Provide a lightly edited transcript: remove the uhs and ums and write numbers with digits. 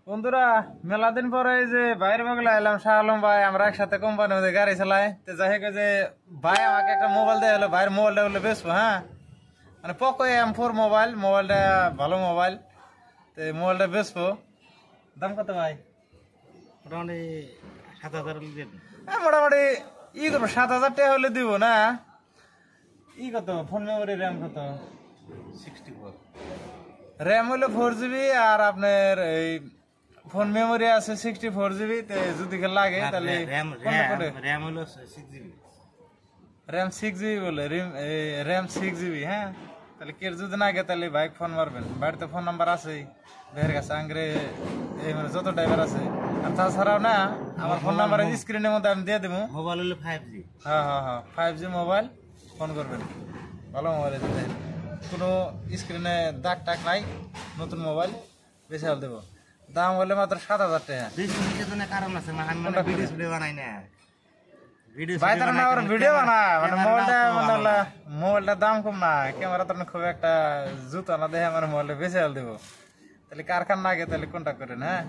বন্ধুরা মেলা দিন পরে এই যে ভাইয়ের বগলে এলাম, শাহ আলম ভাই, আমরা একসাথে কোম্পানি মধ্যে গাড়ি চালাই। তো যাই হোক, যে ভাই আমাকে একটা মোবাইল দেয়, হলো ভাইয়ের মোবাইলটা বলে বেচবো। হ্যাঁ, মানে পোকো M4 মোবাইল, মোবাইলটা ভালো মোবাইল। তো মোবাইলটা বেচবো। দাম কত ভাই? মোটামুটি 7,000 মোটামুটি করবো 7,000 টাকা হলে দিব না। কত ফোন মেমোরি, র্যাম কত? 64 র্যাম হলো 4 GB, আর আপনার এই ফোন মেমোরি আছে 64 GB। যদি লাগে তাহলে র্যাম হলো 6 GB। র্যাম 6 GB বলে, র্যাম 6 GB। হ্যাঁ, তাহলে কের যদি না গে তাহলে বাইক ফোন মারবেন। বাড়িতে ফোন নাম্বার আছে ভাইয়ের কাছে, আংরে এই মানে যত ড্রাইভার আছে। আর তাছাড়াও না, আমার ফোন নাম্বার স্ক্রিনের মধ্যে আমি দিয়ে দেবো। মোবাইল হলো 5G। হ্যাঁ হ্যাঁ হ্যাঁ, 5G মোবাইল, ফোন করবেন। ভালো মোবাইল আছে, কোনো স্ক্রিনে দাগ টাক নাই, নতুন মোবাইল, বেশি হল দেবো। দাম হলে মাত্র 7,000 টাকা। কারণ আছে, মানে ভিডিও বানাই না, ভাই তারা না ভিডিও বানায়, মানে মোবাইলটার দাম কম না, ক্যামেরা তো খুব একটা জুতো না, দেখে আমার মোবাইলটা বেশি হল দেবো। তাহলে কারখানা আগে তাহলে কন্ট্যাক্ট করেন। হ্যাঁ।